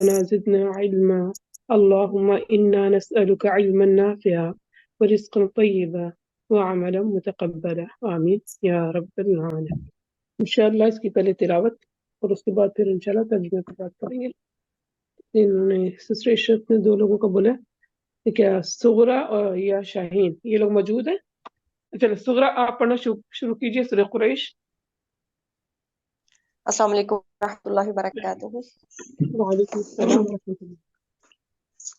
زدنا علما اللهم إنا نسألك علما نافعا ورزقا طيبا وعملا متقبلا آمین یا رب العالمین. انشاءاللہ اس کی پہلے تلاوت اور اس کے بعد پھر انشاءاللہ ترجمے کی بات کریں گے. انہوں نے سسٹر عشرت نے 2 لوگوں کو بولا کہ کیا صغرا اور یا شاہین یہ لوگ موجود ہیں. چلو صغرا آپ پڑھنا شروع کیجئے سورہ قریش. السلام علیکم ورحمۃ اللہ وبرکاتہ. وعلیکم السلام ورحمۃ اللہ.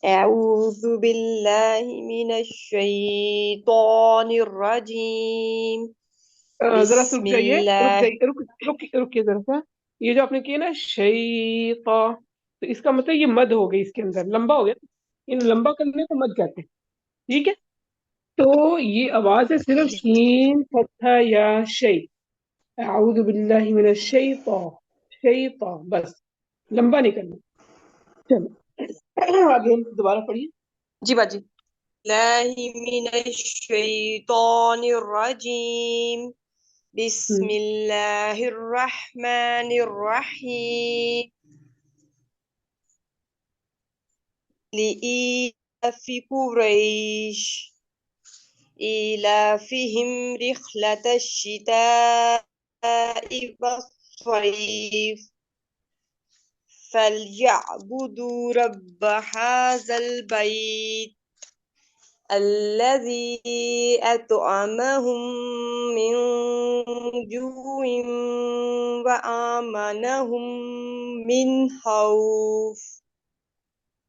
اعوذ باللہ من الشیطان الرجیم. ذرا سا رک بسم جائیے اللہ. رکیے ذرا سا. یہ جو آپ نے کیا نا شیطا تو اس کا مطلب یہ مد ہو گئی اس کے اندر لمبا ہو گیا. ان لمبا کرنے کو مد کہتے ہیں. ٹھیک ہے تو یہ آواز ہے صرف شین فتحہ یا شی. اعوذ باللہ من الشیطان شیطا بس لمبا نہیں کرنا. چلو آگے دوبارہ پڑھیے. جی باجی. اللہ من الشیطان الرجیم. بسم اللہ الرحمن الرحیم. لإيلاف قريش إيلافهم رحلة الشتاء والصيف فليعبدوا رب هذا البيت الذي أطعمهم من جوع وآمنهم من خوف.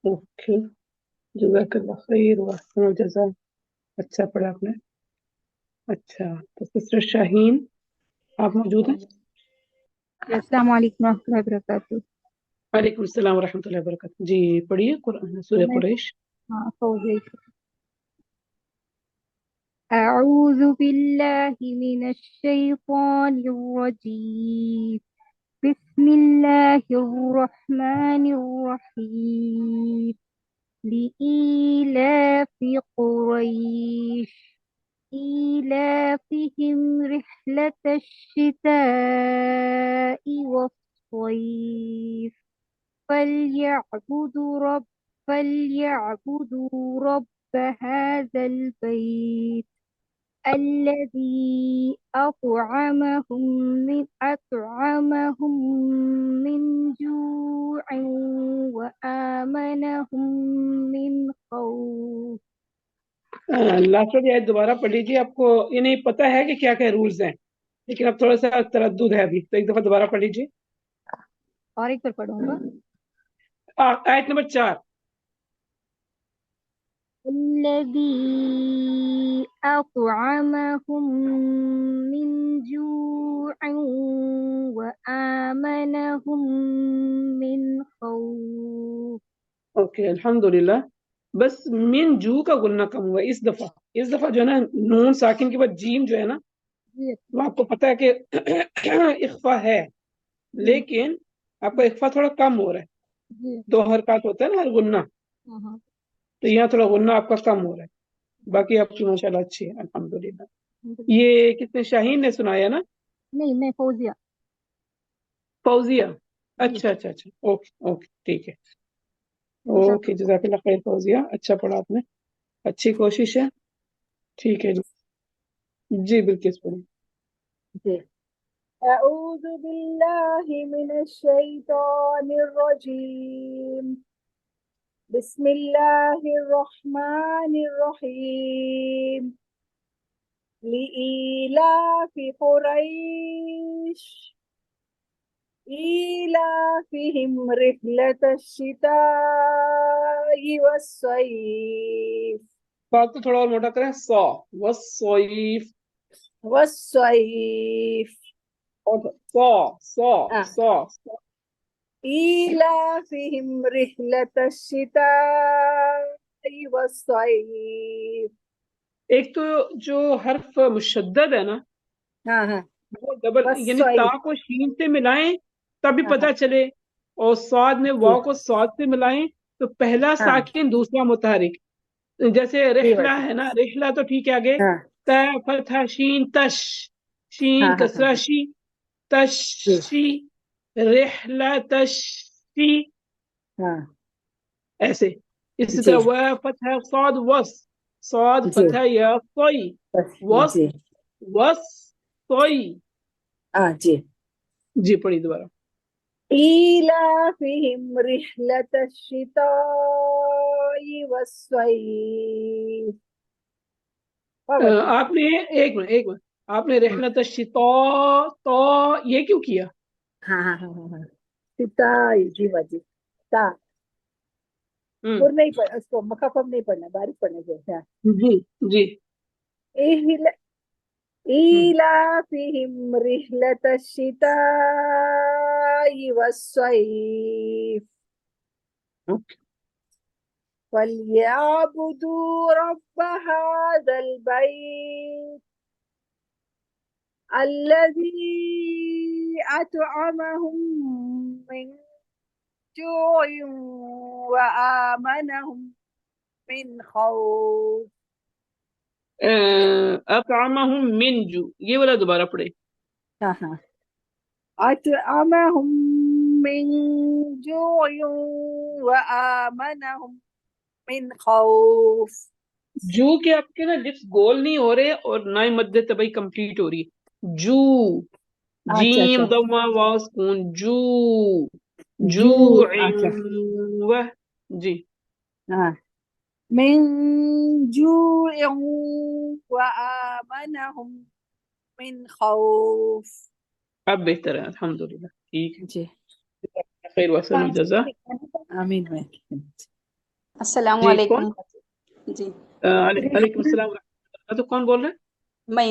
اوکے جزاک اللہ خیر واحسن الجزا. اچھا پڑھا آپ نے. اچھا تو سسٹر شاہین آپ موجود ہیں. السلام علیکم ورحمۃ اللہ وبرکاتہ. وعلیکم السلام ورحمۃ اللہ وبرکاتہ. جی پڑھیے سورہ قریش. اعوذ باللہ من الشیطان الرجیم. بسم اللہ الرحمن الرحیم. لإيلاف قریش إيلافهم رحلة الشتاء والصيف فليعبدوا رب هذا البيت الذي أطعمهم من جوع وآمنهم من خوف. لاسٹ والی آیت دوبارہ پڑھ لیجیے. آپ کو یہ نہیں پتہ ہے کہ کیا کیا رولز ہیں لیکن اب تھوڑا سا تردد ہے ابھی تو ایک دفعہ دوبارہ پڑھ لیجیے. اور ایک بار پڑھوں گا. آیت نمبر 4. الذي أطعمهم من جوع وآمنهم من خوف. اوکے الحمدللہ. بس من جو کا گننا کم ہوا اس دفعہ جو ہے نا نون ساکن کے بعد جیم جو ہے نا وہ آپ کو پتہ ہے کہ اخفا ہے لیکن آپ کا اخفا تھوڑا کم ہو رہا ہے. 2 حرکات ہوتا ہے نا ہر گننا تو یہاں تھوڑا غنہ آپ کا کم ہو رہا ہے. باقی آپ کی ماشاءاللہ اچھی ہے الحمدللہ. یہ کتنے شاہین نے سنایا نا؟ نہیں میں فوزیہ. اچھا اوکے ٹھیک ہے. اوکے جزاک اللہ خیر فوزیہ. اچھا پڑھا آپ نے. اچھی کوشش ہے. ٹھیک ہے جی بالکل پڑھیں. اعوذ باللہ من الشیطان الرجیم. بسم اللہ الرحمن الرحیم. لإيلاف قریش إيلافهم رحلة الشتاء والصيف. بات تو تھوڑا اور موٹا کریں. سو والصیف سو إيلافهم رحلة الشتاء والصيف. ایک تو جو حرف مشدد ہے نا وہ ڈبل یعنی تا کو شین سے ملائیں تبھی پتہ چلے اور صاد میں واو کو صاد سے ملائیں تو پہلا ساکن دوسرا متحرک. جیسے رحلہ ہے نا رحلہ تو ٹھیک ہے آگے تا فتح شین تش شین کسرہ شی تش شی رحلہ تش شی ہاں ایسے. اسی جی طرح و فتح صاد وس، صاد جی فتح یا صوئی، بس وس جی وس صوئی. ہاں جی. جی پڑھی دوبارہ. إيلافهم رحلة الشتاء والصيف. آپ نے ایک منٹ آپ نے رحلت الشتاء تو یہ کیوں کیا؟ ہاں ہاں ہاں ہاں ہاں شتاء جی باجی تا ہم، اور نہیں پڑھ اس کو مخفف نہیں پڑھنا باریک پڑھنا چاہیے. ہاں. جی جی. إيلا- ہم، إيلافهم رحلة الشتاء والصيف اوکے. فليعبدوا رب هذا البيت الذي أطعمهم من جوع وآمنهم من خوف. اطعمہم من جو، یہ والا دوبارہ پڑھے. ہاں ہاں أطعمهم من جوع وآمنهم من خوف. جو کہ آپ کے نا لپس گول نہیں ہو رہے اور نہ ہی مد طبعی کمپلیٹ ہو رہی ہے. جو، اچھا جیم اچھا ضمہ واو سکون جو، جو جو اچھا و. جی. ہاں من جوع وآمنهم من خوف. اب بہتر ہے الحمدللہ. ٹھیک جی ہے. خیر وسن الجزا. آمین میں. السلام جی کون؟ علیکم. جی علیکم السلام ورحمۃ اللہ. تو کون بول رہے ہیں؟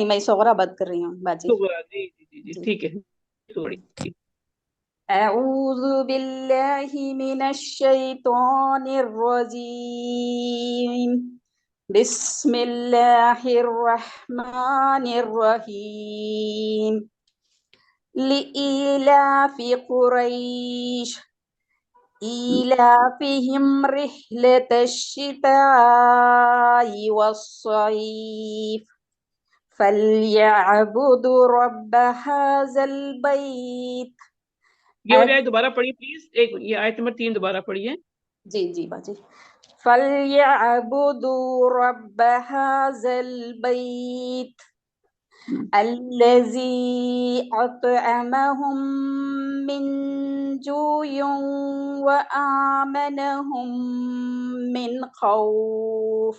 میں سغرا بات کر رہی ہوں باجی. صغرا. جی جی جی جی جی ٹھیک ہے. سوری. اعوذ باللہ من الشیطان الرجیم. بسم اللہ الرحمن الرحیم. لإيلاف قریش إيلافهم رحلة الشتاء والصيف فليعبدوا رب هذا البيت. یہ والی آیت دوبارہ پڑھیے پلیز. ایک یہ آیت نمبر 3 دوبارہ پڑھیے. جی جی باجی. فليعبدوا رب هذا البيت الذي أطعمهم من جوع وآمنهم من خوف.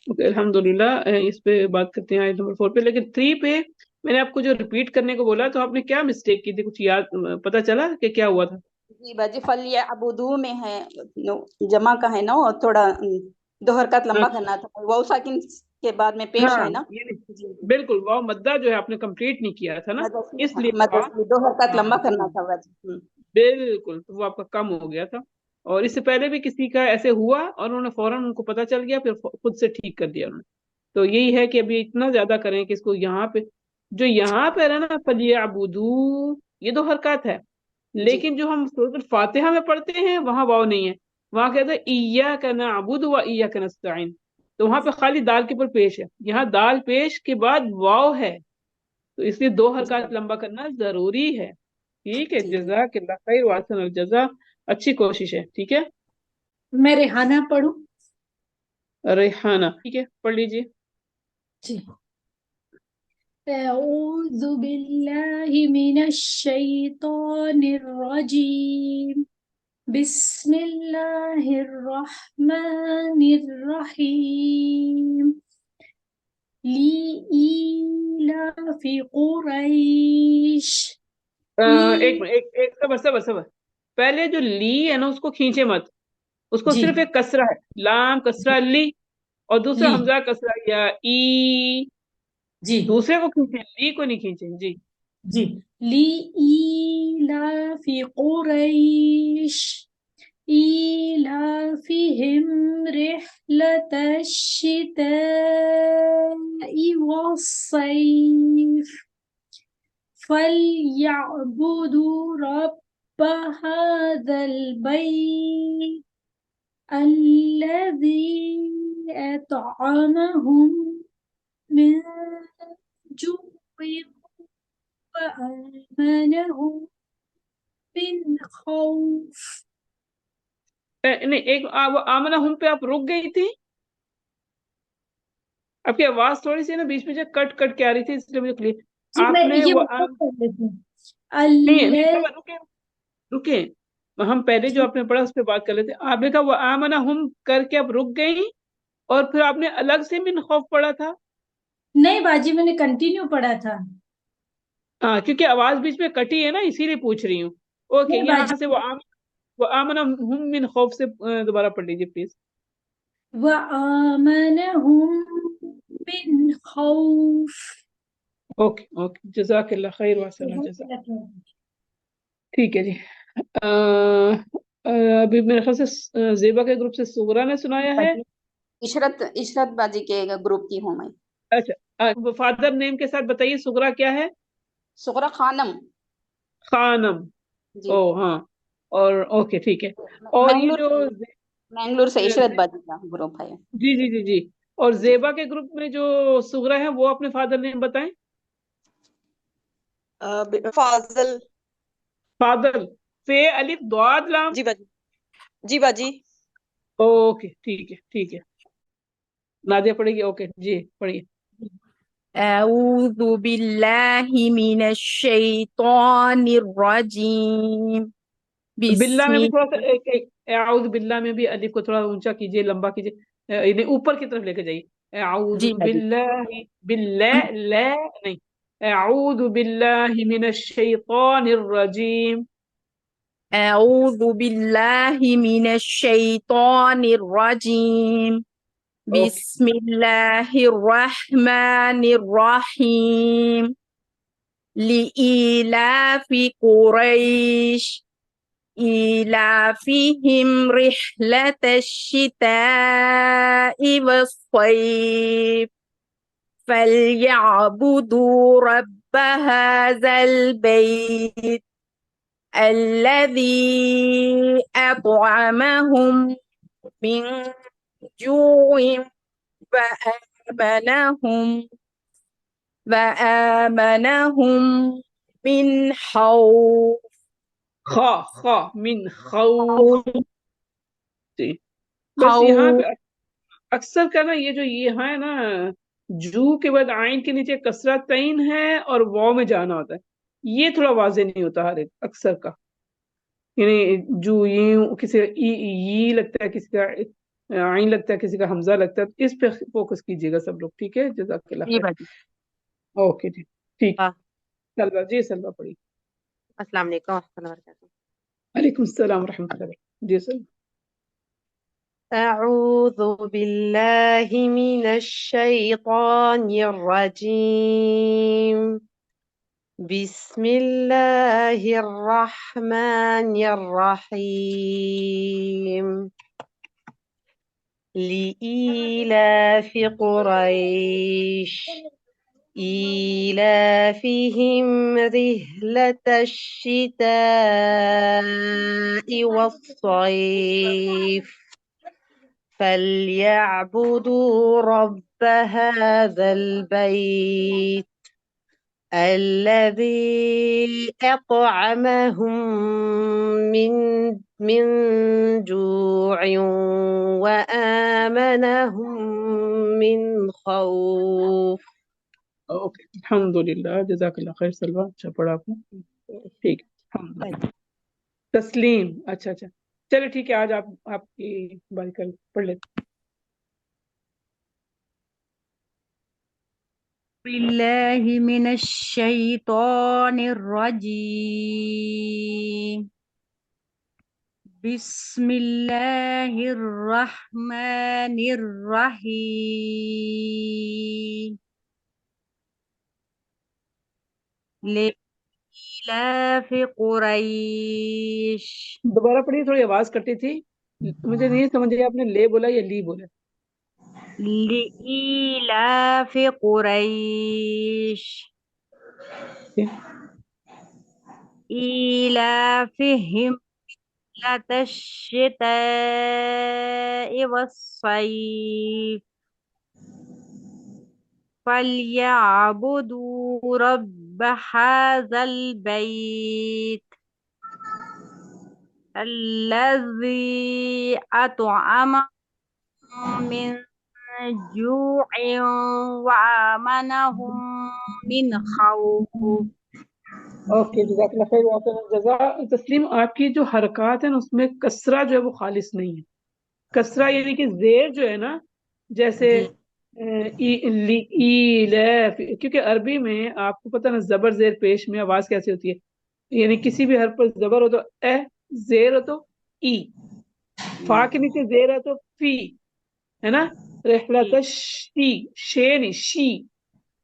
اوکے الحمدللہ. اس پہ بات کرتے ہیں آیت نمبر 4 پہ. لیکن 3 پہ میں نے آپ کو جو ریپیٹ کرنے کو بولا تو آپ نے کیا مسٹیک کی تھی؟ کچھ یاد پتا چلا کہ کیا ہوا تھا؟ جی باجی فلیعبدو میں ہے جمع کا ہے نا تھوڑا دو حرکات لمبا کرنا تھا. واو ساکن کے بعد میں پیش ہاں ہے نا. یہ جی جی بالکل واو مدہ جو ہے آپ نے کمپلیٹ نہیں کیا تھا نا، اس لیے مدد سے دو حرکات ہاں لمبا کرنا تھا باجی. بالکل تو وہ آپ کا کم ہو گیا تھا. اور اس سے پہلے بھی کسی کا ایسے ہوا اور انہوں نے فوراً ان کو پتا چل گیا پھر خود سے ٹھیک کر دیا انہوں نے. تو یہی ہے کہ ابھی اتنا زیادہ کریں کہ اس کو یہاں پہ جو یہاں پہ ہے نا فلیعبدو یہ دو حرکات ہے. جی لیکن جو ہم سورۃ الفاتحہ میں پڑھتے ہیں وہاں واو نہیں ہے. وہاں کہتے ہیں ایاک نعبد و ایاک نستعین. تو وہاں پہ خالی دال کے اوپر پیش ہے. یہاں دال پیش کے بعد واو ہے تو اس لیے دو حرکات لمبا کرنا ضروری ہے. ٹھیک ہے. جی جزاک اللہ خیر واحسن الجزا. اچھی کوشش ہے. ٹھیک ہے. میں ریحانہ پڑھوں؟ ریحانہ ٹھیک ہے پڑھ لیجیے. جی. اعوذ باللہ من الشیطان الرجیم. بسم اللہ الرحمن الرحیم. لإيلاف قریش. ایک منٹ ایک صبر. پہلے جو لی ہے نا اس کو کھینچے مت. اس کو جی صرف ایک کسرہ ہے. لام کسرہ لی اور دوسرا لی حمزہ کسرہ یا ای. جی دوسرے کو کھینچے لی کو نہیں کھینچے. جی جی. لإيلاف قریش إيلافهم رحلة الشتاء والصيف فليعبدوا رب هذا البيت الذي أطعمهم من جوع وآمنهم من خوف. نہیں ایک وہ آمنا ہم پہ آپ رک گئی تھی. آپ کی آواز تھوڑی سی نا بیچ میں کٹ کٹ کے آ رہی تھی، اس لیے مجھے کلیئر. جی آپ میں نے یہ وہ بتا کر لیتی ہوں. نہیں نہیں اللہ رکے رکے، ہم پہلے جو آپ نے پڑھا اس پہ بات کر لیتے. آپ نے کہا وہ آمنا ہم کر کے اب رک گئی، اور پھر آپ نے الگ سے من خوف پڑھا تھا. نہیں باجی میں نے کنٹینیو پڑھا تھا. ہاں کیونکہ آواز بیچ میں کٹی ہے نا، اسی لیے پوچھ رہی ہوں. اوکے نہیں یہاں باجی سے وہ آمنا ہم من خوف سے دوبارہ پڑھ لیجیے پلیز. وَآمَنَهُم مِّنْ خَوْفٍ. اوکے اوکے جزاک اللہ خیر واسلام جزاک. ٹھیک ہے جی. ابھی میرے خیال سے زیبا کے گروپ سے سغرا نے سنایا ہے. عشرت باجی کے گروپ کی ہوں میں. اچھا فادر نیم کے ساتھ بتائیے سغرا کیا ہے. سغرا خانم. خانم. جی او ہاں، اور اوکے ٹھیک ہے. اور یہ جو مینگلور سے عشرت باجی کا گروپ ہے. جی جی جی جی، اور زیبا کے گروپ میں جو سغرا ہے وہ اپنے فادر نیم بتائیں. فاضل. فادر فے الف ضاد لام. جی باجی. جی باجی. اوکے ٹھیک ہے ٹھیک ہے. نادیہ پڑھے گی. اوکے جی پڑھیے. أعوذ بالله من الشيطان الرجيم باللہ بسم میں بھی تھوڑا سا ایک اعوذ باللہ میں بھی الف کو تھوڑا اونچا کیجیے، لمبا کیجیے، یعنی اوپر کی طرف لے کے جائیے. اعوذ جی باجی باللہ باللہ لا نہیں، اعوذ باللہ من الشیطان الرجیم. أعوذ بالله من الشيطان الرجيم اوکے بسم الله الرحمن الرحيم لإيلاف قريش إيلافهم رحلة الشتاء والصيف فليعبدوا رب هذا البيت الذي أطعمهم من جوع وآمنهم من خوف. خا من خوف. جی بس یہاں پہ اکثر کا نا یہ جو یہ ہے نا، جو کے بعد آئین کے نیچے کسرت تعین ہے اور واو میں جانا ہوتا ہے، یہ تھوڑا واضح نہیں ہوتا ہر ایک اکثر کا. یعنی جو یہ کسی کا ای لگتا ہے، کسی کا آئین لگتا ہے، کسی کا حمزہ لگتا ہے، تو اس پہ فوکس کیجیے گا سب لوگ. ٹھیک ہے جزاک اللہ جی خیر. باجی. اوکے جی ٹھیک. سلوا جی سلوا پڑھی. السلام علیکم ورحمۃ اللہ وبرکاتہ. وعلیکم السلام ورحمۃ اللہ وبرکاتہ. جی سلوا. أعوذ بالله من الشيطان الرجيم بسم الله الرحمن الرحيم لإيلاف قريش إيلافهم رحلة الشتاء والصيف فليعبدوا رب هذا البيت الذي أطعمهم من جوع وآمنهم من خوف. اوکے الحمد للہ جزاک اللہ خیر. سلوا اچھا پڑھا آپ نے. ٹھیک ہے الحمد للہ. تسلیم اچھا اچھا چلے ٹھیک ہے. آج آپ کی باری کر پڑھ لیتے. بالله من الشيطان الرجيم بسم الله الرحمن الرحيم لإيلاف قريش. دوبارہ پڑھیے، تھوڑی آواز کٹی تھی، مجھے نہیں سمجھ آپ نے لے بولا یا لی بولا. لإيلاف قريش إيلافهم رحلة الشتاء والصيف فليعبدوا رب هذا البيت الذي أطعمهم من جوع وآمنهم من خوف. اوکے جزاک اللہ خیر جزا تسلیم. آپ کی جو حرکات ہیں نا اس میں کسرہ جو ہے وہ خالص نہیں ہے. کسرہ یعنی کہ زیر جو ہے نا جیسے کیونکہ عربی میں آپ کو پتہ نا زبر زیر پیش میں آواز کیسے ہوتی ہے, یعنی کسی بھی حرف پر زبر ہو تو زیر ہو تو ای, فا کے نیچے زیر ہے تو فی, ہے نا. رحلت شی, شے نہیں شی,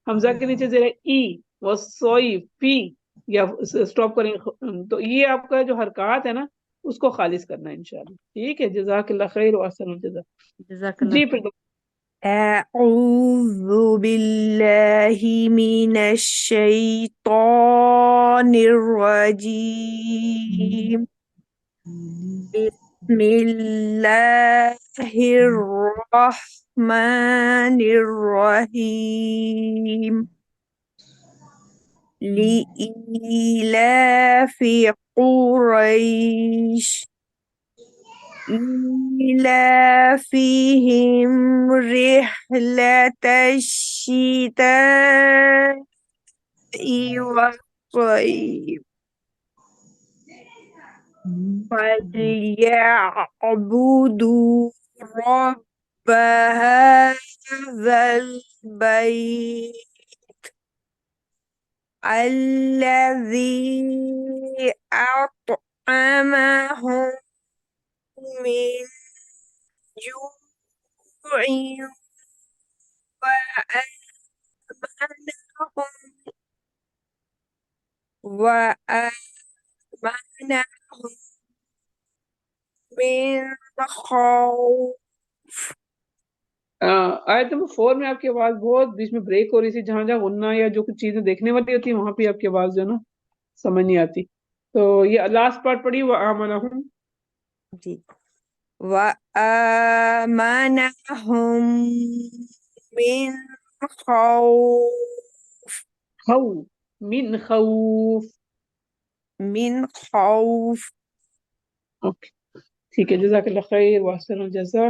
حمزہ کے نیچے زیر ہے ای, وہ سوئی فی, یا اسٹاپ کریں. تو یہ آپ کا جو حرکات ہے نا اس کو خالص کرنا ہے انشاءاللہ. ٹھیک ہے, جزاک اللہ خیر و احسن الجزا. جزاک اللہ جی خیر. پھر أعوذ بالله من الشيطان الرجيم بسم الله الرحمن الرحيم لإيلاف قريش إيلافهم رحلة الشتاء والصيف فليعبدوا رب هذا البيت الذي أطعمهم من جوع وآمنهم من خوف. آیت نمبر 4 میں آپ کی آواز بہت بیچ میں بریک ہو رہی تھی. جہاں جہاں غنہ یا جو کچھ چیزیں دیکھنے والی ہوتی ہیں وہاں پہ آپ کی آواز جو ہے نا سمجھ نہیں آتی. تو یہ لاسٹ پارٹ پڑھی وآمنہم. جی وآمنهم من خوف من خوف. اوکے ٹھیک ہے, جزاک اللہ خیر واحسن الجزا.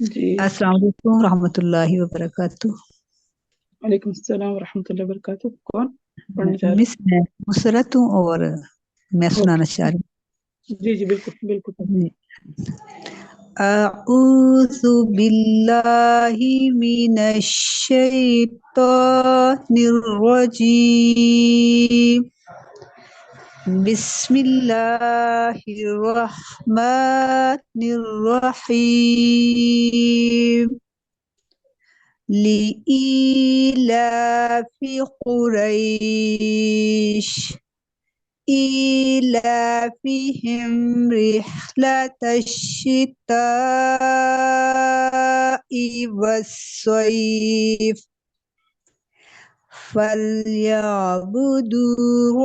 جی السلام علیکم ورحمۃ اللہ وبرکاتہ. وعلیکم السلام ورحمۃ اللہ وبرکاتہ. کون پڑھنا چاہ رہے مس میں مسرت ہوں اور میں سنانا چاہ رہی ہیں؟ جی جی بالکل بالکل. ہوں. اعوذ باللہ من الشیطان الرجیم بسم اللہ الرحمن الرحیم لإيلاف قريش إيلافهم رحلة الشتاء والصيف فليعبدوا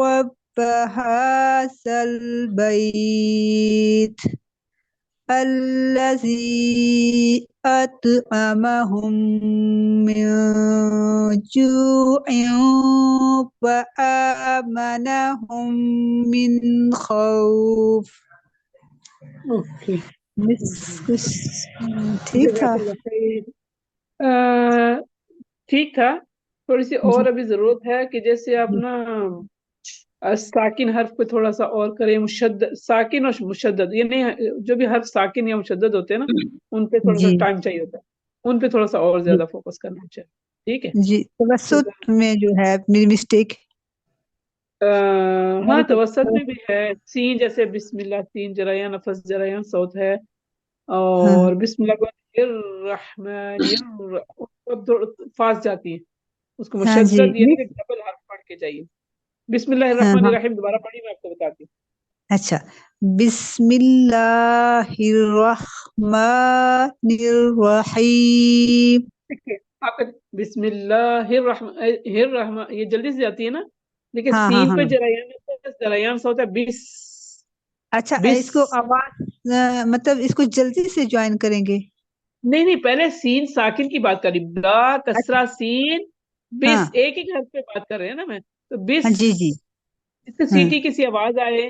رب هذا البيت الذي أطعمهم من جوع وآمنهم من خوف. اوکے ٹھیک تھا. ٹھیک تھا. تھوڑی سی اور ابھی ضرورت ہے کہ جیسے آپ نا ساکن حرف پہ تھوڑا سا اور کریں. مشدد ساکن اور مشدد, یہ نہیں جو بھی حرف ساکن یا مشدد ہوتے ہیں نا ان پہ تھوڑا سا ٹائم چاہیے ہوتا ہے, ان پہ تھوڑا سا اور زیادہ فوکس کرنا چاہیے. ٹھیک ہے جی توسط میں جو ہے میری مسٹیک. ہاں توسط میں بھی ہے. سین جیسے بسم اللہ تین جرایاں نفس جرایاں صوت ہے, اور بسم اللہ الرحمن فاس جاتی ہے اس کو مشدد یعنی کہ ڈبل حرف پڑھ کے چاہیے. بسم اللہ الرحمن الرحیم دوبارہ پڑھی میں آپ کو بتاتی ہوں. اچھا بسم اللہ الرحمن الرحیم. آپ بسم اللہ الرحمن یہ جلدی سے جاتی ہے نا, لیکن سین پہ جرایان سا ہوتا ہے بس. اچھا اس کو آواز مطلب اس کو جلدی سے جوائن کریں گے. نہیں پہلے سین ساکن کی بات کر رہی, با کسرا سین بس ایک ایک حرف پہ بات کر رہے ہیں نا میں. تو بس جی جی اس سے سیٹی کسی آواز آئے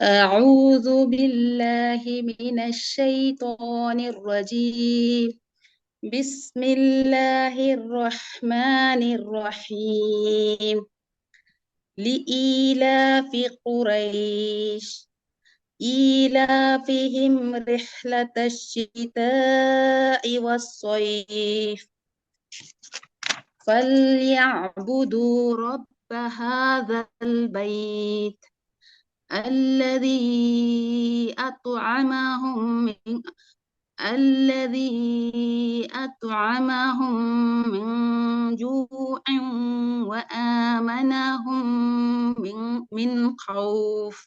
أعوذ بالله من الشيطان الرجيم. بسم الله الرحمن الرحيم. لإيلاف قريش إيلافهم رحلة الشتاء والصيف فليعبدوا رب هذا البيت الذي أطعمهم من جوع وآمنهم من خوف.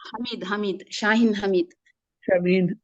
حميد حميد شاهين حميد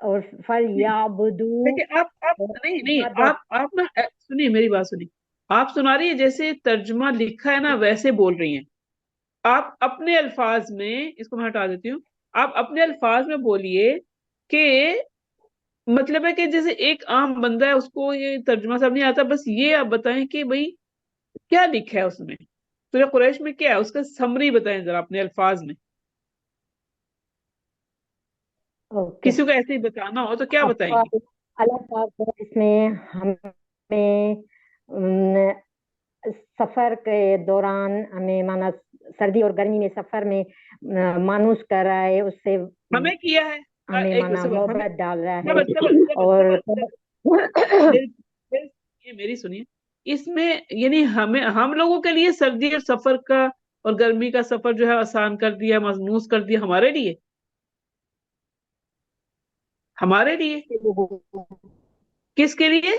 اور فَلْيَعْبُدُوا دیکھیں آپ اور نہیں نہیں عبادت آپ نا سنیے میری بات سنیے. آپ سنا رہی ہے جیسے ترجمہ لکھا ہے نا ویسے بول رہی ہیں. آپ اپنے الفاظ میں اس کو میں ہٹا دیتی ہوں. آپ اپنے الفاظ میں بولیے کہ مطلب ہے کہ جیسے ایک عام بندہ ہے اس کو یہ ترجمہ سب نہیں آتا, بس یہ آپ بتائیں کہ بھائی کیا لکھا ہے اس میں, سورہ قریش میں کیا ہے, اس کا سمری بتائیں ذرا اپنے الفاظ میں. اوکے کسی کو ایسے ہی بتانا ہو تو کیا بتائیں گے؟ اللہ پاک اس میں ہمیں سفر کے دوران ہمیں مانا سردی اور گرمی میں سفر میں مانوس کر رہا ہے, اس سے ہمیں کیا ہے ہمیں ایک مانا صبر ہمیں محبت ڈال رہا ہے. صبر صبر صبر اور صبر یہ میری سنیے, اس میں یعنی ہم لوگوں کے لیے سردی اور سفر کا اور گرمی کا سفر جو ہے آسان کر دیا, مضموس کر دیا, ہمارے لیے کس کے لیے؟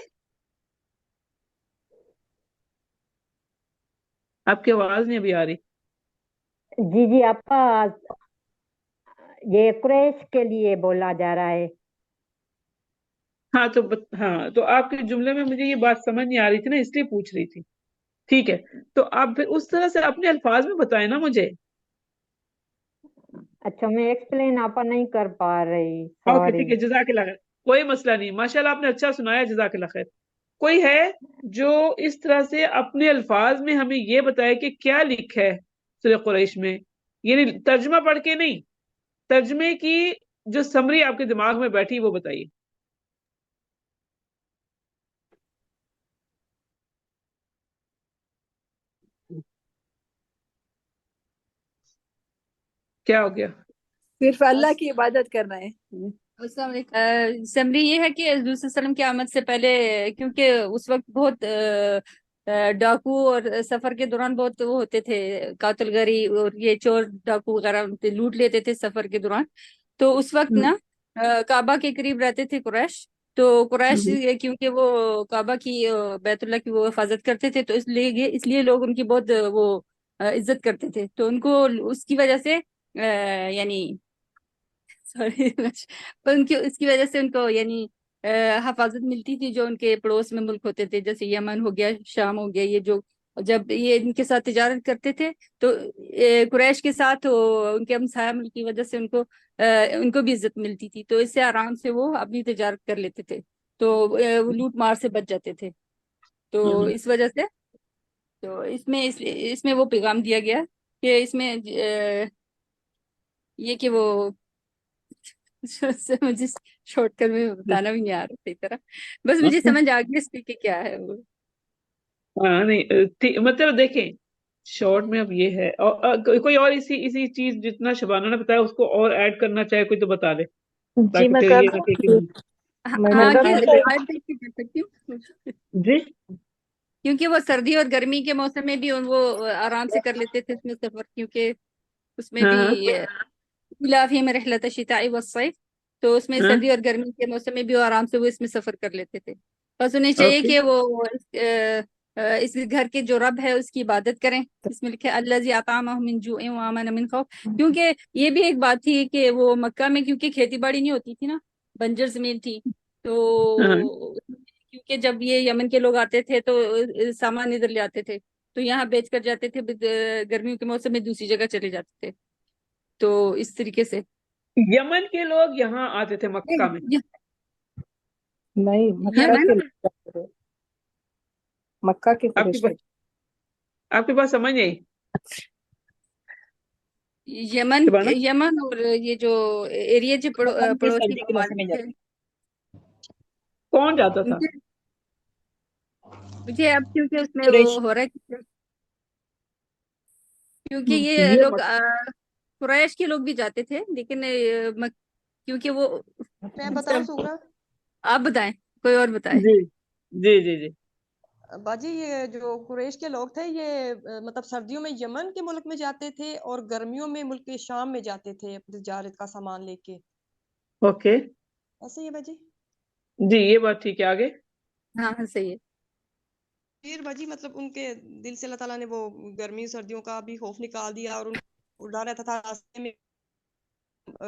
آپ کی آواز نہیں ابھی آ رہی. جی آپ یہ قریش کے لیے بولا جا رہا ہے. ہاں تو آپ کے جملے میں مجھے یہ بات سمجھ نہیں آ رہی تھی نا, اس لیے پوچھ رہی تھی. ٹھیک ہے, تو آپ پھر اس طرح سے اپنے الفاظ میں بتائیں نا مجھے. اچھا میں ایکسپلین آپ نہیں کر پا رہی, اوکے سوری. ٹھیک ہے, جزاک اللہ خیر, کوئی مسئلہ نہیں, ماشاءاللہ آپ نے اچھا سنایا, جزاک اللہ خیر. کوئی ہے جو اس طرح سے اپنے الفاظ میں ہمیں یہ بتائے کہ کیا لکھا ہے سورہ قریش میں, یعنی ترجمہ پڑھ کے نہیں, ترجمے کی جو سمری آپ کے دماغ میں بیٹھی وہ بتائیے. کیا ہو گیا؟ صرف اللہ کی عبادت کرنا ہے. السلام علیکم. سمری یہ ہے کہ حضور صلی اللہ علیہ وسلم کی آمد سے پہلے, کیونکہ اس وقت بہت ڈاکو اور سفر کے دوران بہت وہ ہوتے تھے, قاتل گری اور یہ چور ڈاکو وغیرہ لوٹ لیتے تھے سفر کے دوران. تو اس وقت نا کعبہ کے قریب رہتے تھے قریش. تو قریش کیونکہ وہ کعبہ کی بیت اللہ کی وہ حفاظت کرتے تھے, تو اس لیے لوگ ان کی بہت وہ عزت کرتے تھے. تو ان کو اس کی وجہ سے یعنی سوری اس کی وجہ سے ان کو یعنی حفاظت ملتی تھی جو ان کے پڑوس میں ملک ہوتے تھے, جیسے یمن ہو گیا, شام ہو گیا. یہ جو جب یہ ان کے ساتھ تجارت کرتے تھے تو قریش کے ساتھ ان کے ہمسایہ ملک کی وجہ سے ان کو بھی عزت ملتی تھی, تو اس سے آرام سے وہ اپنی تجارت کر لیتے تھے, تو وہ لوٹ مار سے بچ جاتے تھے. تو اس وجہ سے تو اس میں وہ پیغام دیا گیا کہ اس میں یہ کہ وہ مجھے شارٹ کٹ میں بتانا بھی نہیں آ رہا صحیح طرح, بس مجھے سمجھ آ گیا اس کے کیا ہے وہ. ہاں نہیں مطلب دیکھیں شارٹ میں اب یہ ہے, اور کوئی اور اسی چیز جتنا شبانہ نے بتایا اس کو اور ایڈ کرنا چاہے کوئی تو بتا دے, جی تاکہ میں پھر کر یہ رکھے کہ ہاں کر کہ دوں. روایت دیکھ کے کر سکتی ہوں, جی کیونکہ وہ سردی اور گرمی کے موسم میں بھی وہ آرام سے کر لیتے تھے اس میں سفر, کیونکہ اس میں بھی خلافی میں رحلت الشتاء والصيف, تو اس میں سردی اور گرمی کے موسم میں بھی آرام سے وہ اس میں سفر کر لیتے تھے. بس انہیں چاہیے کہ وہ اس گھر کے جو رب ہے اس کی عبادت کریں. اس میں لکھے الذی اطعمهم من جوع وآمنهم من خوف, کیونکہ یہ بھی ایک بات تھی کہ وہ مکہ میں کیونکہ کھیتی باڑی نہیں ہوتی تھی نا, بنجر زمین تھی, تو کیونکہ جب یہ یمن کے لوگ آتے تھے تو سامان ادھر لے آتے تھے, تو یہاں بیچ کر جاتے تھے, گرمیوں کے موسم میں دوسری جگہ چلے جاتے تھے. تو اس طریقے سے یمن کے لوگ یہاں آتے تھے مکہ میں, نہیں مکہ کے قریش تھے. آپ کے پاس سمجھ نہیں یمن اور یہ جو ایریا جو پڑوسی ممالک تھے, کون جاتا تھا؟ مجھے اب کیونکہ اس میں وہ ہو رہا ہے کیونکہ یہ لوگ قریش کے لوگ بھی جاتے تھے, لیکن کیونکہ وہ میں بتاؤں سورہ, آپ بتائیں, کوئی اور بتائے. جی باجی یہ جو قریش کے لوگ تھے یہ مطلب سردیوں میں یمن کے ملک میں جاتے تھے اور گرمیوں میں ملک شام میں جاتے تھے تجارت کا سامان لے کے. اوکے ایسے ہی ہے باجی. جی یہ بات ٹھیک ہے, آگے. ہاں صحیح ہے. پھر باجی مطلب ان کے دل سے اللہ تعالیٰ نے وہ گرمی سردیوں کا بھی خوف نکال دیا, اور ان کو ڈر رہتا تھا راستے میں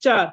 4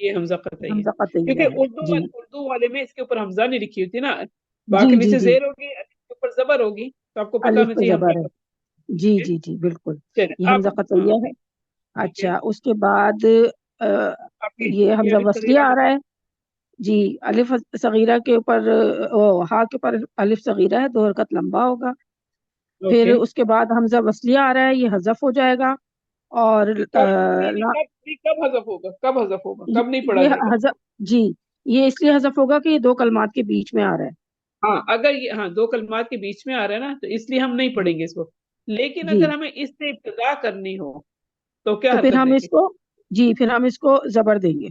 یہ حمزہ قطعی ہے حمزہ قطعیہ کیونکہ ہے جی اردو والے میں اس کے اوپر حمزہ نہیں لکھی ہوتی نا، جی باقی جی نیچے جی زیر ہوگی، الف کے اوپر زبر ہوگی، تو آپ کو پتہ الف ہونا پہ چاہیے حمزہ زبر ہے قطعی جی ہے۔ جی جی بالکل چلیں یہ آپ حمزہ ہاں قطعیہ ہے ٹھیک ہے، اچھا اس کے بعد آپ کی یہ حمزہ الف وصلیہ صغیرہ آ رہا ہے جی الف صغیرہ کے اوپر ہا کے اوپر الف صغیرہ ہے 2 حرکت لمبا ہوگا پھر اوکے اس کے بعد حمزہ وصلیہ آ رہا ہے یہ حذف ہو جائے گا اور کب کب حذف ہوگا، کب حذف ہوگا، کب نہیں پڑھا یہ جائے گا؟ حذف جی یہ اس لیے حذف ہوگا کہ یہ 2 کلمات کے بیچ میں آ رہا ہے ہاں اگر یہ ہاں 2 کلمات کے بیچ میں آ رہا ہے نا تو اس لیے ہم نہیں پڑھیں گے اس کو، لیکن جی اگر ہمیں اس سے ابتدا کرنی ہو تو کیا تو پھر حرکت ہم دیں اس گے؟ کو جی پھر ہم اس کو زبر دیں گے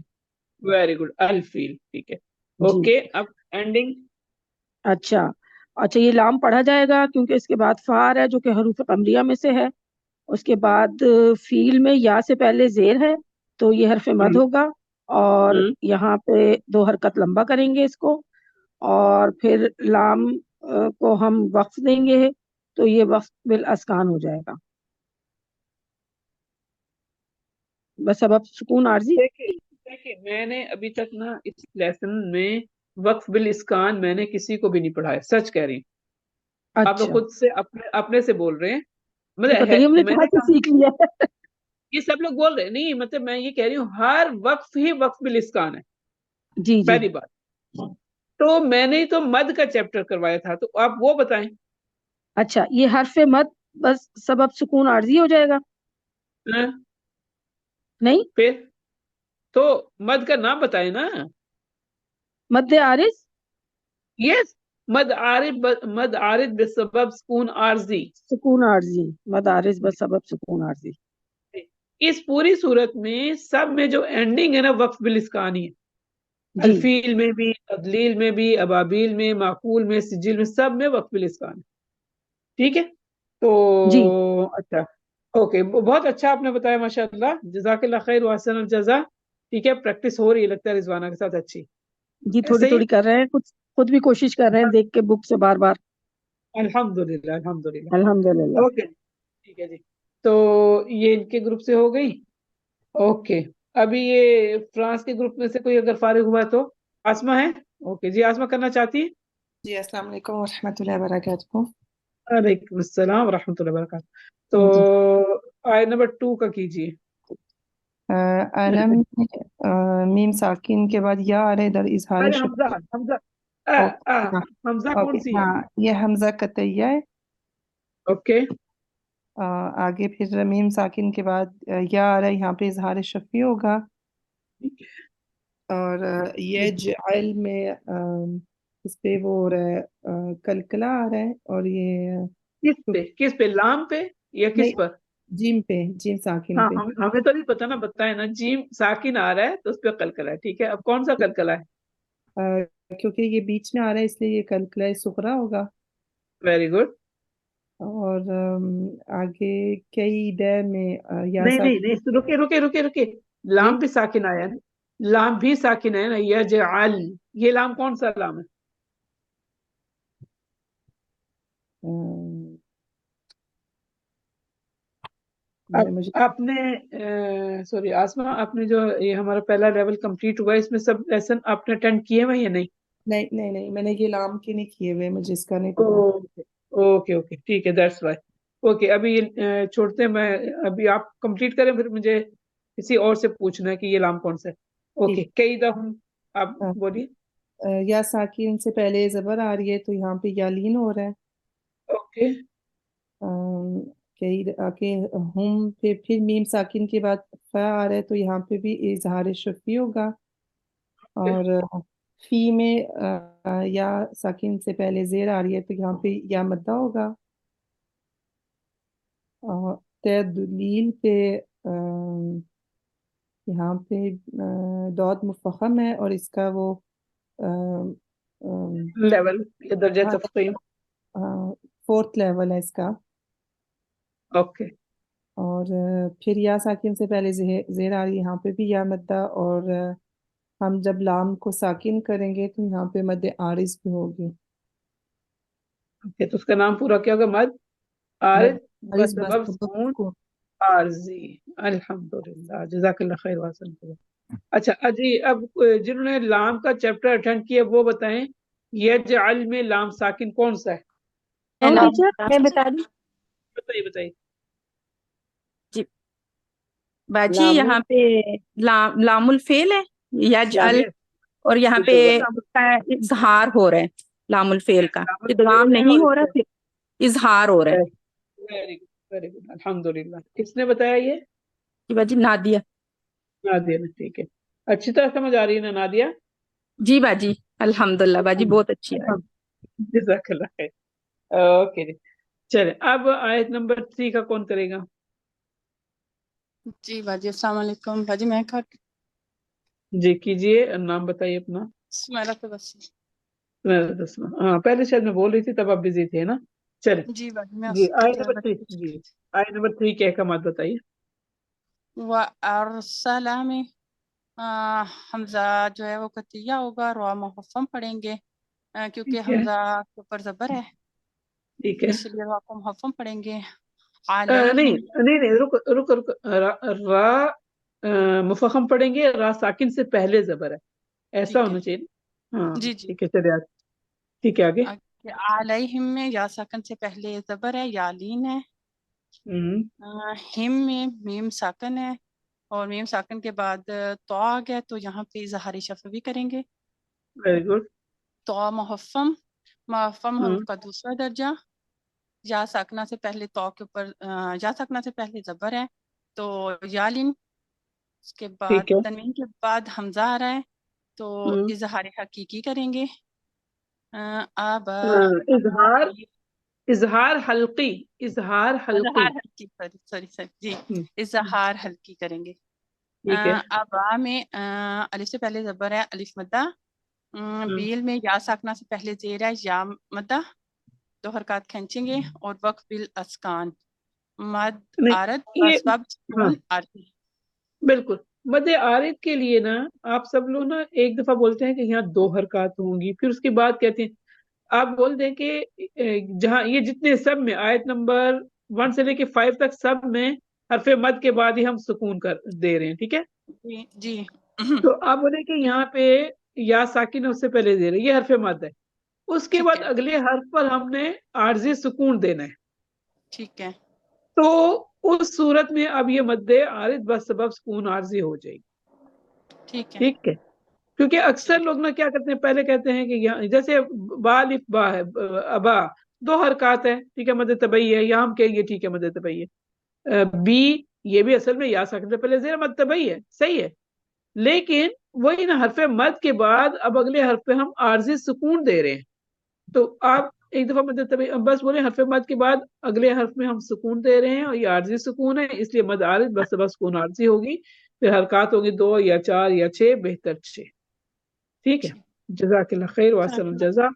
ویری گڈ الفیل، ٹھیک ہے جی اوکے اب اینڈنگ اچھا اچھا یہ لام پڑھا جائے گا کیونکہ اس کے بعد فار ہے جو کہ حروف قمریہ میں سے ہے اس کے بعد فیل میں یا سے پہلے زیر ہے تو یہ حرف مد ہوگا اور یہاں پہ 2 حرکت لمبا کریں گے اس کو اور پھر لام کو ہم وقف دیں گے تو یہ وقف بالاسکان ہو جائے گا بس سبب سکون عارضی دیکھیں میں نے ابھی تک نا اس لیسن میں وقف بالاسکان میں نے کسی کو بھی نہیں پڑھایا، سچ کہہ رہی ہوں، آپ لوگ اچھا خود سے اپنے سے بول رہے ہیں، تو پتہ نہیں ہم نے میں کہاں نے سے کہا سیکھ لیا ہے یہ سب لوگ بول رہے ہیں نہیں، مطلب میں یہ کہہ رہی ہوں ہر وقف ہی وقف بالاسکان ہے، جی جی پہلی بات تو میں نے تو مد کا چیپٹر کروایا تھا تو آپ وہ بتائیں۔ اچھا یہ حرف مد بس سبب سکون عارضی ہو جائے گا نہیں پھر تو مد کا نام بتائیں نا، مد عارض یس مد عارض بسبب سکون عارضی، سکون عارضی مد عارض بس سبب سکون عارضی اس پوری صورت میں سب میں جو اینڈنگ ہے نا وقف بالاسکان ہی ہے، جی الفیل میں بھی، تدلیل میں بھی، ابابیل میں، معقول میں، سجل میں، سب میں وقف بالاسکان ہے، ٹھیک ہے تو جی اچھا اوکے بہت اچھا آپ نے بتایا ماشاء اللہ، جزاک اللہ خیر واحسن الجزا، ٹھیک ہے پریکٹس ہو رہی ہے لگتا ہے رضوانہ کے ساتھ اچھی، جی تھوڑی ایسے ہی تھوڑی کر رہے ہیں خود بھی کوشش کر رہے ہیں دیکھ کے بک سے بار بار الحمدللہ الحمدللہ الحمدللہ اوکے ٹھیک ہے جی تو یہ ان کے گروپ سے ہو گئی، اوکے ابھی یہ فرانس کے گروپ میں سے کوئی اگر فارغ ہوا ہے تو آسما ہے، اوکے جی آسما کرنا چاہتی ہے؟ جی السلام علیکم ورحمۃ اللہ وبرکاتہ۔ وعلیکم السلام ورحمۃ اللہ وبرکاتہ، تو جی آیت نمبر 2 کا کیجیے۔ علم میم ساکن کے بعد یا آ رہے ادھر اظہار ارے شفا۔ حمزہ کون اوکے سی ہے؟ ہاں یہ حمزہ قطعیہ ہے، اوکے آگے پھر میم ساکن کے بعد یا آ رہا ہے یہاں پہ اظہار شفی ہوگا، اور یہ جعل میں اس پہ وہ ہو رہا ہے کلکلا آ رہا ہے، اور یہ کس پہ لام پہ یا کس نہیں پر؟ جیم پہ، جیم ساکن ہاں پہ، ہمیں تو نہیں پتا نا، بتائیں نا، جیم ساکن آ رہا ہے تو اس پہ قلقلہ ہے، ٹھیک ہے اب کون سا قلقلہ ہے؟ کیونکہ یہ بیچ میں آ رہا ہے اس لیے یہ کلکلا صغرا ہوگا، ویری گڈ، اور آگے کئی دے میں یا نہیں رکے نہیں لام بھی ساکن آیا نا، لام بھی ساکن ہے نا، یجعل، یہ لام کون سا لام ہے؟ مجھے آپ نے سوری آسما، آپ نے جو یہ ہمارا پہلا لیول کمپلیٹ ہوا ہے اس میں سب لیسن آپ نے اٹینڈ کیے ہوئے یا نہیں؟ نہیں میں نے یہ لام کے نہیں کیے ہوئے، مجھے اس کا نہیں پتا۔ اوکے ٹھیک ہے دیٹس وائی، اوکے ابھی یہ چھوڑتے ہیں، میں ابھی آپ کمپلیٹ کریں پھر مجھے کسی اور سے پوچھنا ہے کہ یہ لام کون سا ہے، اوکے کئی دفعہ آپ بولیے۔ یا ساکن سے پہلے زبر آ رہی ہے تو یہاں پہ یا لین ہو رہا ہے، اوکے کہ ہم پھر میم ساکن کے بعد فا آ رہا ہے تو یہاں پہ بھی اظہار شفی ہوگا، اور فی میں یا ساکن سے پہلے زیر آ رہی ہے تو یہاں پہ یا مدہ ہوگا، اور تدلیل پہ یہاں پہ دود مفخم ہے اور اس کا وہ لیول یا درجہ تفخیم، 4th لیول ہے اس کا، اوکے اور پھر یا ساکن سے پہلے زیر آ رہی ہے یہاں پہ بھی یا مدہ، اور ہم جب لام کو ساکن کریں گے تو یہاں پہ مد عارض بھی ہوگی، تو اس کا نام پورا کیا ہوگا؟ مد عارض مد عارض بسبب بس سکون عارضی، الحمدللہ جزاک اللہ خیر واحسن۔ اچھا اجی، اب جنہوں نے لام کا چیپٹر اٹینڈ کیا وہ بتائیں یجعل میں لام ساکن کون سا ہے؟ کون لام ٹیچر میں بتا دوں بتائیے بتائیے. جی باجی، لام یہاں پہ لام الفعل ہے یجعل، Yes. اور یہاں پہ اس کا اظہار ہو رہا ہے. لام الفعل کا ادغام نہیں ہو رہا، پھر اظہار ہو رہا ہے. ویری گڈ ویری گڈ، الحمدللہ. کس نے بتایا یہ؟ جی باجی نادیہ. نادیہ نے. ٹھیک ہے، اچھی طرح سمجھ آ رہی ہے نا نادیہ؟ جی باجی الحمدللہ باجی بہت اچھی ہے. جزاک اللہ خیر. اوکے جی، چلے اب آیت نمبر 3 کا کون کرے گا؟ جی باجی السلام علیکم باجی. میں جی کیجئے، نام بتائیے اپنا. سمیرہ تو بس. ہاں پہلے شاید میں بول رہی تھی تب آپ بزی تھے نا. چلے جی باجی میں جی آیت نمبر 3. جی آیت نمبر 3 کے احکامات بتائیے. وَأَرْسَلَ میں حمزہ جو ہے وہ قطعیہ ہوگا، روا محفم پڑھیں گے کیونکہ ٹھیک ہے حمزہ کے اوپر زبر ہے، ٹھیک ہے. اس لیے روا کو محفم پڑھیں گے. نہیں علیہم نہیں نہیں، رک رک رک. را مفخم پڑھیں گے، را ساکن سے پہلے زبر ہے، ایسا ٹھیک ہے. ہونا چاہیے. ہاں جی جی. ٹھیک ہے چلے آج. ٹھیک ہے آگے. علیہم میں یا ساکن سے پہلے زبر ہے، یا لین ہے. ہم میں میم ساکن ہے، اور میم ساکن کے بعد تو آ گیا تو یہاں پہ اظہار شفوی کریں گے. Very good. تو محفم حروف کا دوسرا درجہ. یا ساکنہ سے پہلے تو کے اوپر یا ساکنہ سے پہلے زبر ہے تو یالین. اس کے بعد ٹھیک ہے. تنوین کے بعد حمزہ آ رہا ہے تو ہم، اظہار حقیقی کریں گے. اب اظہار اظہار حلقی. اظہار حلقی. اظہار حلقی سوری جی ہم، اظہار حلقی کریں گے. ٹھیک ہے. اب میں الف سے پہلے زبر ہے، الف مدہ. ہم، بیل میں یا ساکنہ سے پہلے زیر ہے، یا مدہ. 2 حرکات کھینچیں گے. اور وقف بالاسکان مد نہیں عارض یہ، اسباب ہاں سکون عارضی. بالکل. مد عارض کے لیے نا آپ سب لوگ نا ایک دفعہ بولتے ہیں کہ یہاں 2 حرکات ہوں گی، پھر اس کے بعد کہتے ہیں آپ بول دیں کہ جہاں یہ جتنے سب میں آیت نمبر 1 سے لے کے 5 تک سب میں حرف مد کے بعد ہی ہم سکون کر دے رہے ہیں. ٹھیک ہے، جی جی تو آپ بولیں کہ یہاں پہ یا ساکن ہے اس سے پہلے دے رہے ہیں، یہ حرف مد ہے. اس کے ٹھیک بعد ہے اگلے حرف پر ہم نے عارضی سکون دینا ہے. ٹھیک ہے تو اس صورت میں اب یہ مد عارض بس سبب سکون عارضی ہو جائے گی. ٹھیک ہے. ٹھیک ہے، کیونکہ اکثر لوگ نا کیا کرتے ہیں، پہلے کہتے ہیں کہ یہاں جیسے با الف با ہے، ابا 2 حرکات ہے، ٹھیک ہے، مد طبعی ہے، یا ہم کہیں گے ٹھیک ہے مد طبعی ہے. بی یہ بھی اصل میں یا ساکن سے پہلے زیر مد طبعی ہے، صحیح ہے. لیکن وہی نا حرف مد کے بعد اب اگلے حرف پہ ہم عارضی سکون دے رہے ہیں. تو آپ ایک دفعہ مد طبعی بس بولیں حرف مد کے بعد اگلے حرف میں ہم سکون دے رہے ہیں، اور یہ عارضی سکون ہے، اس لیے مد عارض بس سبب سکون عارضی ہوگی. پھر حرکات ہوگی 2 یا 4 یا 6، بہتر 6. ٹھیک ہے، جزاک اللہ خیر واسل الجزا.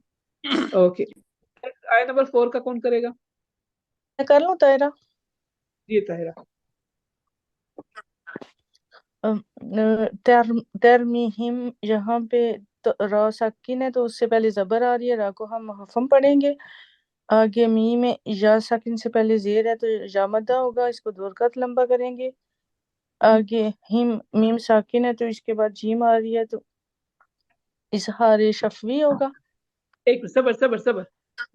اوکے، آیت نمبر 4 کا کون کرے گا؟ میں کر لوں طاہرہ؟ جی طاہرہ. ترمیم یہاں پہ را ساکن ہے تو اس سے پہلے زبر آ رہی ہے، را کو ہم محفم پڑھیں گے. آگے می میں یا ساکن سے پہلے زیر ہے تو یا مدہ ہوگا، اس کو 2 رکعت لمبا کریں گے. آگے ہم میم ساکن ہے تو اس کے بعد جیم آ رہی ہے تو اظہار شفوی ہوگا. ایک صبر.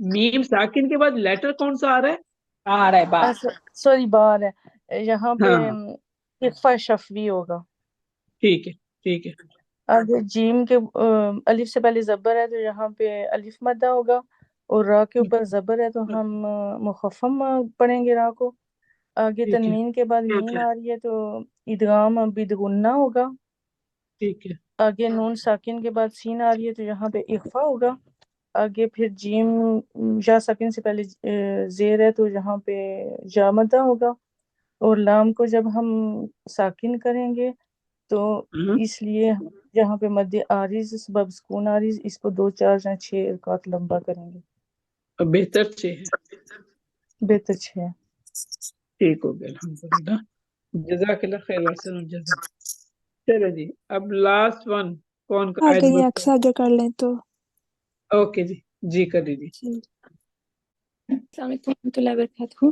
میم ساکن کے بعد لیٹر کون سا آ رہا ہے؟ سوری بار ہے، یہاں پہ ہاں اخفا شفوی ہوگا. ٹھیک ہے ٹھیک ہے. آگے جیم کے الف سے پہلے زبر ہے تو یہاں پہ الف مدہ ہوگا، اور را کے اوپر زبر ہے تو ہم مخفم پڑھیں گے را کو. آگے ٹھیک ہے تنوین کے بعد میم آ رہی ہے تو ادغام بدغنہ ہوگا. ٹھیک ہے. آگے نون ساکن کے بعد سین آ رہی ہے تو یہاں پہ اخفا ہوگا. آگے پھر جیم یا ساکن سے پہلے زیر ہے تو یہاں پہ یا مدہ ہوگا. اور لام کو جب ہم ساکن کریں گے تو اس لیے یہاں پہ مد عارض سبب سکون عارض، اس کو 2 4 یا 6 رکعت لمبا کریں گے. بہتر 6 ہے. بہتر 6 ہے. ٹھیک ہو گیا الحمدللہ. جزاک اللہ خیر واسل الجزا. چلو جی اب لاسٹ ون کون کا آیت اگر یہ نمبر 4؟ اکثر آگے کر لیں تو اوکے جی کر لیجیے. السلام علیکم ورحمۃ اللہ وبرکاتہ.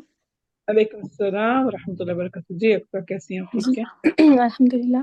وعلیکم السلام ورحمۃ اللہ وبرکاتہ. جی آپ کا کیسی ہیں؟ ٹھیک ہے الحمد للہ.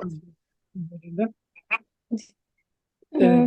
الحمدللہ۔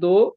2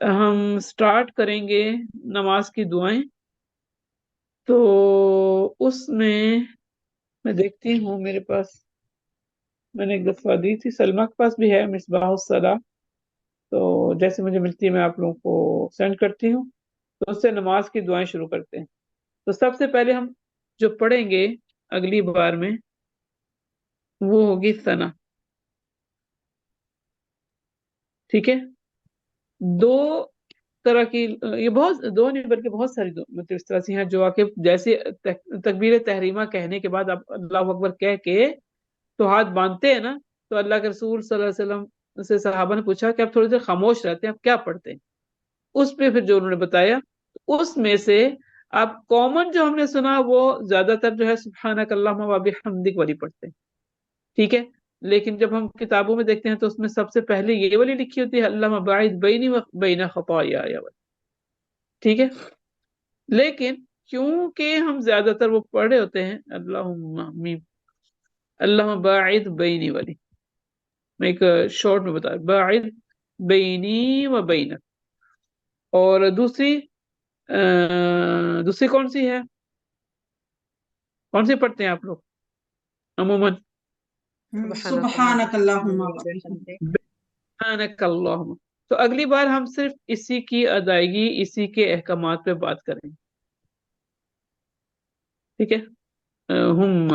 ہم سٹارٹ کریں گے نماز کی دعائیں. تو اس میں دیکھتی ہوں میرے پاس میں نے ایک دفعہ دی تھی، سلمہ کے پاس بھی ہے مصباح الصلاح، تو جیسے مجھے ملتی ہے میں آپ لوگوں کو سینڈ کرتی ہوں. تو اس سے نماز کی دعائیں شروع کرتے ہیں. تو سب سے پہلے ہم جو پڑھیں گے اگلی بار میں وہ ہوگی ثنا. ٹھیک ہے، دو طرح کی یہ بہت دو نہیں بلکہ بہت ساری مطلب اس طرح سے ہیں جو آ کے جیسے تکبیر تحریمہ کہنے کے بعد آپ اللہ اکبر کہہ کے تو ہاتھ باندھتے ہیں نا، تو اللہ کے رسول صلی اللہ علیہ وسلم سے صحابہ نے پوچھا کہ آپ تھوڑی دیر خاموش رہتے ہیں، آپ کیا پڑھتے ہیں؟ اس پہ پھر جو انہوں نے بتایا اس میں سے آپ کامن جو ہم نے سنا وہ زیادہ تر جو ہے سبحانک اللہم و بحمدک والی پڑھتے ہیں. ٹھیک ہے، لیکن جب ہم کتابوں میں دیکھتے ہیں تو اس میں سب سے پہلے یہ والی لکھی ہوتی ہے اللہم باعد بینی و بین خطایا. ٹھیک ہے، لیکن کیونکہ ہم زیادہ تر وہ پڑھ رہے ہوتے ہیں اللہم باعد بینی والی، میں ایک شارٹ میں بتا باعد بینی و بینک. اور دوسری کون سی ہے، کون سی پڑھتے ہیں آپ لوگ عموماً؟ سبحانک اللہم وبحمدک. سبحانک اللہم. تو اگلی بار ہم صرف اسی کی ادائیگی، اسی کے احکامات پہ بات کریں گے. ٹھیک ہے، ہم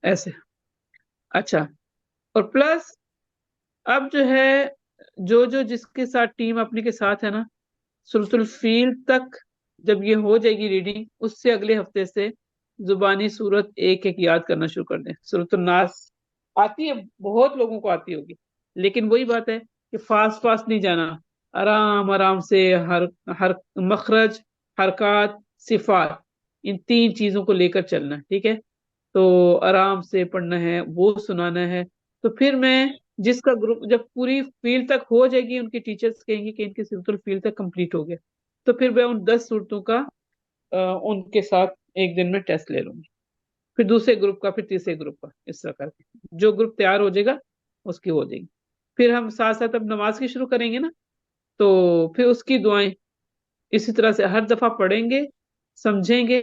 ایسے. اچھا، اور پلس اب جو ہے جو جس کے ساتھ ٹیم اپنی کے ساتھ ہے نا، سورۃ الفیل تک جب یہ ہو جائے گی ریڈنگ، اس سے اگلے ہفتے سے زبانی سورت ایک ایک یاد کرنا شروع کر دیں. سورۃ الناس آتی ہے، بہت لوگوں کو آتی ہوگی، لیکن وہی بات ہے کہ فاسٹ نہیں جانا، آرام آرام سے ہر مخرج، حرکات، صفات، ان تین چیزوں کو لے کر چلنا ہے. ٹھیک ہے، تو آرام سے پڑھنا ہے، وہ سنانا ہے. تو پھر میں جس کا گروپ جب پوری فیل تک ہو جائے گی، ان کے ٹیچرز کہیں گے کہ ان کی سورۃ الفیل تک کمپلیٹ ہو گیا، تو پھر میں ان 10 صورتوں کا ان کے ساتھ ایک دن میں ٹیسٹ لے لوں گی. پھر دوسرے گروپ کا، پھر تیسرے گروپ کا، اس طرح کر کے جو گروپ تیار ہو جائے گا اس کی ہو جائے گی. پھر ہم ساتھ ساتھ اب نماز کی شروع کریں گے نا، تو پھر اس کی دعائیں اسی طرح سے ہر دفعہ پڑھیں گے، سمجھیں گے،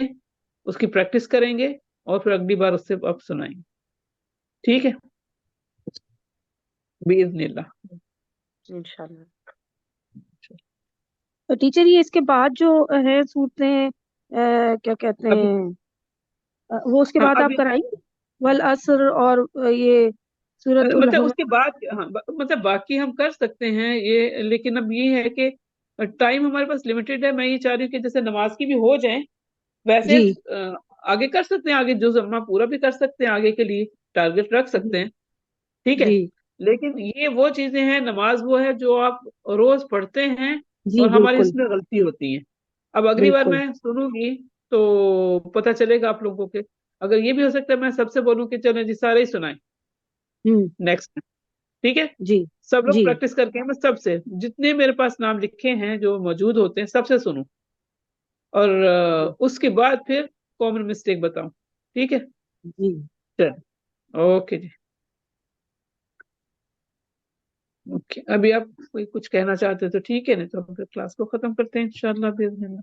اس کی پریکٹس کریں گے، اور پھر اگلی بار اس سے اب سنائیں گے. ٹھیک ہے، باذن اللہ انشاءاللہ. تو ٹیچر یہ اس کے بعد جو ہے صورتیں کیا کہتے ابھی ہیں وہ اس کے بعد آپ ابھی کرائیں گے والعصر اور یہ سورۃ مطلب اس الحمد. کے بعد مطلب باقی ہم کر سکتے ہیں یہ، لیکن اب یہ ہے کہ ٹائم ہمارے پاس لمیٹڈ ہے. میں یہ چاہ رہی ہوں کہ جیسے نماز کی بھی ہو جائیں، ویسے جی آگے کر سکتے ہیں، آگے جو زمانہ پورا بھی کر سکتے ہیں، آگے کے لیے ٹارگٹ رکھ سکتے ہیں. ٹھیک ہے، جی لیکن یہ وہ چیزیں ہیں، نماز وہ ہے جو آپ روز پڑھتے ہیں جی اور ہماری بالکل اس میں غلطی ہوتی ہے. اب اگلی بار بالکل. میں سنوں گی تو پتہ چلے گا آپ لوگوں کے. اگر یہ بھی ہو سکتا ہے میں سب سے بولوں کہ چلیں جی سارے ہی سنائیں ہوں نیکسٹ. ٹھیک ہے، جی سب لوگ جی پریکٹس کر کے میں سب سے جتنے میرے پاس نام لکھے ہیں جو موجود ہوتے ہیں سب سے سنوں، اور اس کے بعد پھر کامن مسٹیک بتاؤں. ٹھیک ہے، جی چل اوکے جی. اوکے، ابھی آپ کوئی کچھ کہنا چاہتے تو ٹھیک ہے، نہیں تو ہم پھر کلاس کو ختم کرتے ہیں انشاءاللہ باذن اللہ.